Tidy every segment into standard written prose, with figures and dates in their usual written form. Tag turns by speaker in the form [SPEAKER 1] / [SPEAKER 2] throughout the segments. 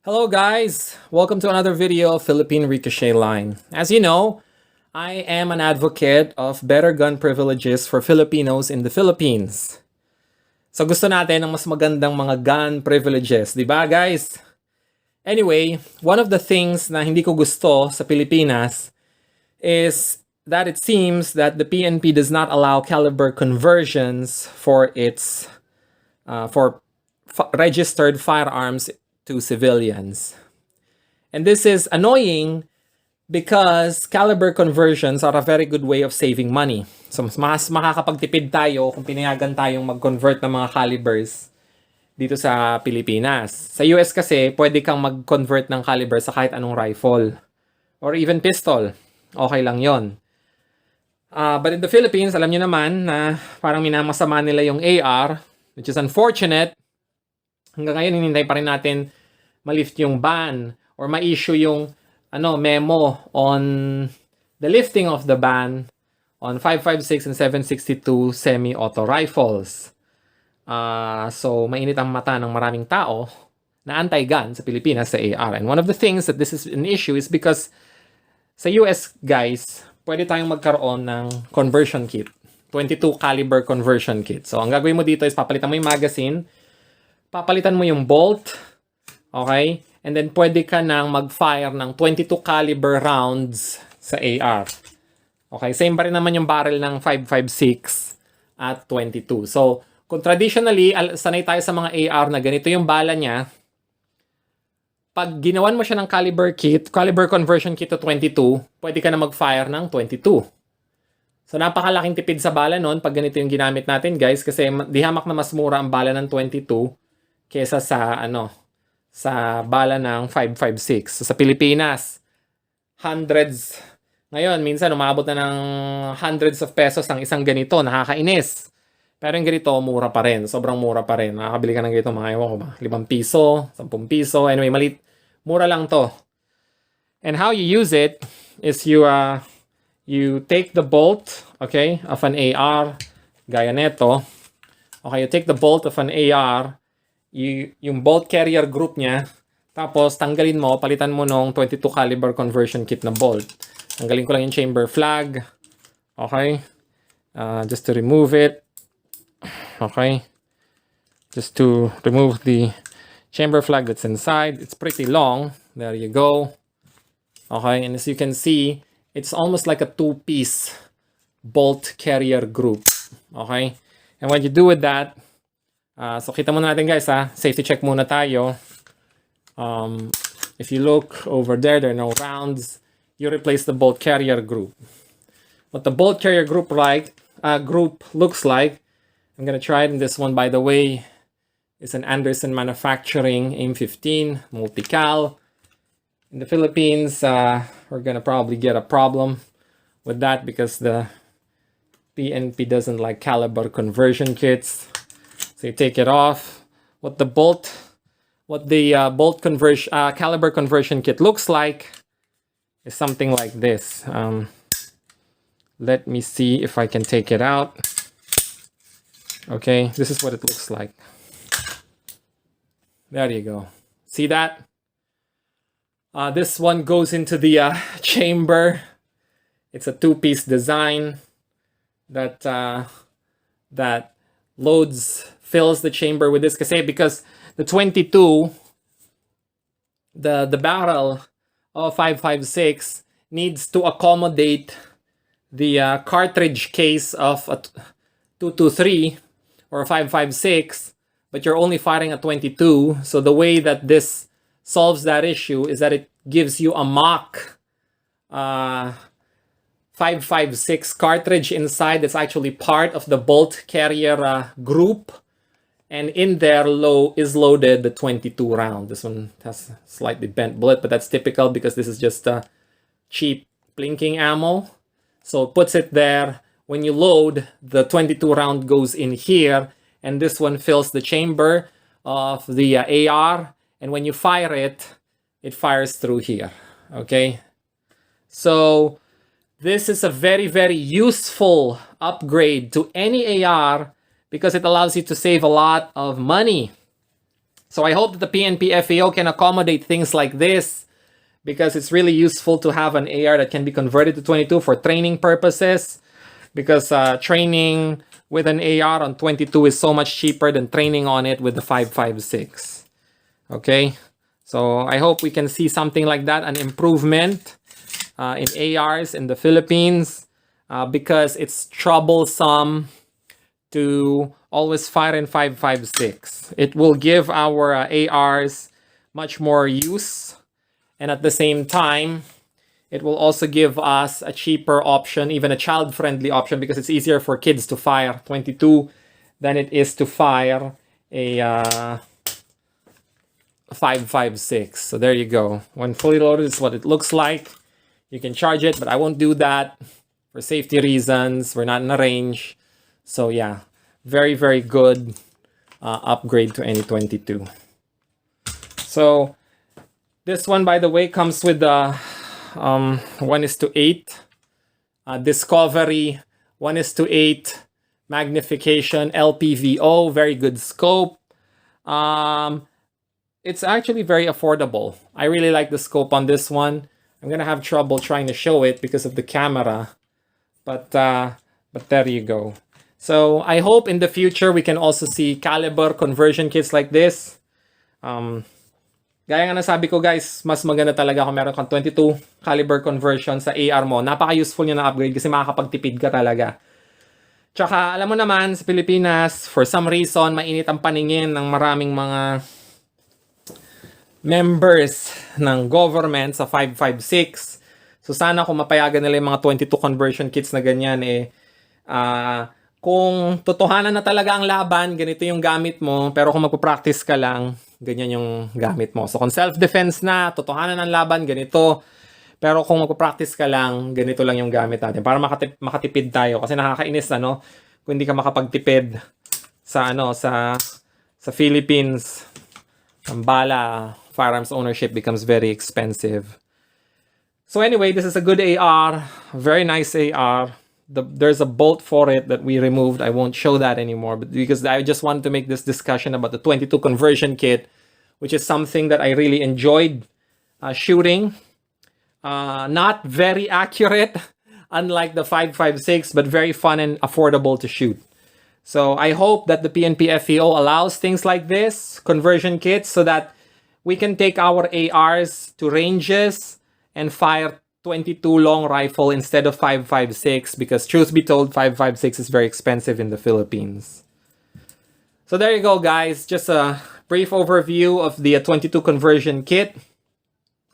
[SPEAKER 1] Hello guys! Welcome to another video of Philippine Ricochet Line. As you know, I am an advocate of better gun privileges for Filipinos in the Philippines. So gusto natin ng mas magandang mga gun privileges, di ba guys? Anyway, one of the things na hindi ko gusto sa Pilipinas is that it seems that the PNP does not allow caliber conversions for its registered firearms to civilians. And this is annoying because caliber conversions are a very good way of saving money. So mas makakapagtipid tayo kung pinayagan tayong mag-convert ng mga calibers dito sa Pilipinas. Sa US kasi, pwede kang mag-convert ng caliber sa kahit anong rifle or even pistol. Okay lang yon. But in the Philippines, alam niyo naman na parang minamasama nila yung AR, which is unfortunate. Hanggang ngayon, hinintay pa rin natin ma-lift yung ban or ma-issue yung memo on the lifting of the ban on 5.56 and 7.62 semi-auto rifles. So, mainit ang mata ng maraming tao na anti-gun sa Pilipinas sa AR. And one of the things that this is an issue is because sa US, guys, pwede tayong magkaroon ng conversion kit. 22 caliber conversion kit. So, ang gagawin mo dito is papalitan mo yung magazine, papalitan mo yung bolt, okay? And then pwede ka nang mag-fire ng 22 caliber rounds sa AR. Okay, same pa rin naman yung barrel ng 5.56 at 22. So, kung traditionally, sanay tayo sa mga AR na ganito yung bala niya, pag ginawan mo siya ng caliber conversion kit to 22, pwede ka na mag-fire ng 22. So, napakalaking tipid sa bala nun pag ganito yung ginamit natin, guys, kasi di hamak na mas mura ang bala ng 22 kesa sa bala ng 5.56. So, sa Pilipinas, hundreds, ngayon, minsan umabot na ng hundreds of pesos ang isang ganito, nakakainis. Pero yung ganito, mura pa rin, sobrang mura pa rin. Makakabili ka ng ganito, mga ewan ko ba, 5 piso, 10 piso, anyway, mura lang to. And how you use it is you take the bolt, okay, of an AR, gaya neto. Okay, you take the bolt of an AR, yung bolt carrier group niya, tapos tanggalin mo, palitan mo nung 22 caliber conversion kit na bolt. Tanggalin ko lang yung chamber flag. Okay? Just to remove it. Okay? Just to remove the chamber flag that's inside. It's pretty long. There you go. Okay? And as you can see, it's almost like a two-piece bolt carrier group. Okay? And what you do with that, so kita muna natin guys safety check muna tayo. If you look over there are no rounds. You replace the bolt carrier group. What the bolt carrier group looks like, I'm gonna try it in this one, by the way. It's an Anderson Manufacturing AIM-15 multi-cal. In the Philippines, we're gonna probably get a problem with that because the PNP doesn't like caliber conversion kits. So you take it off. What the caliber conversion kit looks like is something like this. Let me see if I can take it out. Okay, this is what it looks like. There you go. See that? This one goes into the chamber. It's a two-piece design that fills the chamber with this because the 22, the barrel of 5.56 needs to accommodate the cartridge case of a 223 or 5.56, but you're only firing a 22. So the way that this solves that issue is that it gives you a mock 5.56 cartridge inside that's actually part of the bolt carrier group. And in there is loaded the 22 round. This one has a slightly bent bullet, but that's typical because this is just a cheap blinking ammo. So it puts it there. When you load, the 22 round goes in here, and this one fills the chamber of the AR. And when you fire it, it fires through here. Okay? So this is a very, very useful upgrade to any AR because it allows you to save a lot of money. So I hope that the PNP FAO can accommodate things like this, because it's really useful to have an AR that can be converted to 22 for training purposes, because training with an AR on 22 is so much cheaper than training on it with the 5.56. Okay, so I hope we can see something like that, an improvement in ARs in the Philippines, because it's troublesome to always fire in 5.56. It will give our ARs much more use, and at the same time, it will also give us a cheaper option, even a child-friendly option, because it's easier for kids to fire 22 than it is to fire a 5.56. So there you go. When fully loaded, this is what it looks like. You can charge it, but I won't do that for safety reasons. We're not in a range. So yeah, very, very good upgrade to any 22. So this one, by the way, comes with the 1:8 discovery, 1:8 magnification, LPVO, very good scope. It's actually very affordable. I really like the scope on this one. I'm gonna have trouble trying to show it because of the camera, but there you go. So I hope in the future we can also see caliber conversion kits like this. Gaya nga nasabi ko guys, mas maganda talaga kung meron kang 22 caliber conversion sa AR mo. Napaka-useful niya na upgrade kasi makakapagtipid ka talaga. Tsaka alam mo naman sa Pilipinas, for some reason, mainit ang paningin ng maraming mga members ng government sa 5.56. So sana kung mapayagan nila yung mga 22 conversion kits na ganyan, kung totohanan na talaga ang laban, ganito yung gamit mo, pero kung magpa-practice ka lang, ganyan yung gamit mo. So kung self-defense na, totohanan ng laban, ganito. Pero kung magpa-practice ka lang, ganito lang yung gamit natin. Para makatipid tayo. Kasi nakakainis, kung hindi ka makapagtipid sa, sa Philippines, ang bala, firearms ownership becomes very expensive. So anyway, this is a good AR. Very nice AR. There's a bolt for it that we removed. I won't show that anymore, but because I just wanted to make this discussion about the 22 conversion kit, which is something that I really enjoyed shooting. Not very accurate, unlike the 5.56, but very fun and affordable to shoot. So I hope that the PNP FEO allows things like this, conversion kits, so that we can take our ARs to ranges and fire 22 long rifle instead of 5.56, because truth be told, 5.56 is very expensive in the Philippines. So there you go, guys. Just a brief overview of the 22 conversion kit.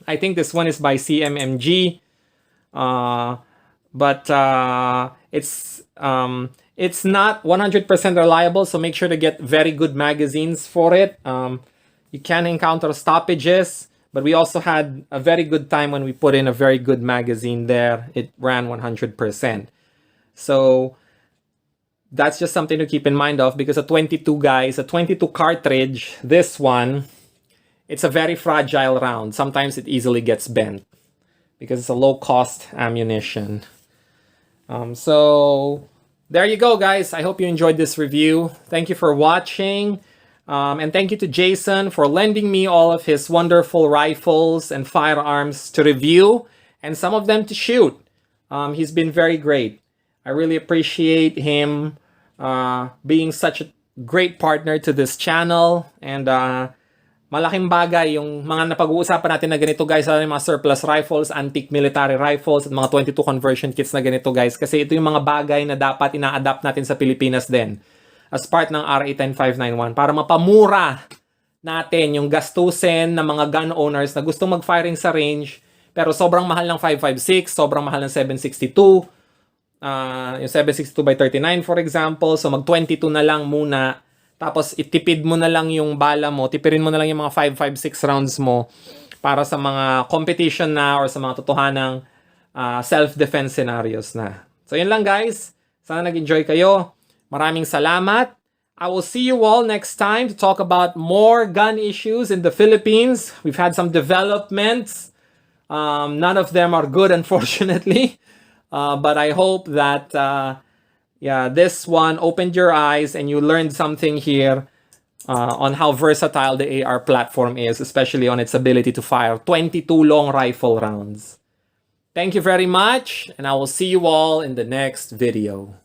[SPEAKER 1] I think this one is by CMMG, but it's not 100% reliable, so make sure to get very good magazines for it. You can encounter stoppages, but we also had a very good time when we put in a very good magazine there. It ran 100%. So that's just something to keep in mind of, because a 22, guys, a 22 cartridge, this one, it's a very fragile round. Sometimes it easily gets bent because it's a low-cost ammunition. So there you go, guys. I hope you enjoyed this review. Thank you for watching. And thank you to Jason for lending me all of his wonderful rifles and firearms to review, and some of them to shoot. He's been very great. I really appreciate him being such a great partner to this channel. And malaking bagay yung mga napag-uusapan natin na ganito, guys, yung mga surplus rifles, antique military rifles, at mga 22 conversion kits na ganito, guys. Kasi ito yung mga bagay na dapat ina-adapt natin sa Pilipinas din, as part ng RA 10591, para mapamura natin yung gastusin ng mga gun owners na gustong mag-firing sa range, pero sobrang mahal ng 5.56, sobrang mahal ng 7.62, yung 7.62 by 39 for example. So mag 22 na lang muna, tapos itipid mo na lang yung bala mo, tipirin mo na lang yung mga 5.56 rounds mo para sa mga competition na or sa mga totohanang self-defense scenarios na. So yun lang, guys. Sana nag-enjoy kayo. Maraming salamat. I will see you all next time to talk about more gun issues in the Philippines. We've had some developments. None of them are good, unfortunately. But I hope that this one opened your eyes and you learned something here on how versatile the AR platform is, especially on its ability to fire 22 long rifle rounds. Thank you very much, and I will see you all in the next video.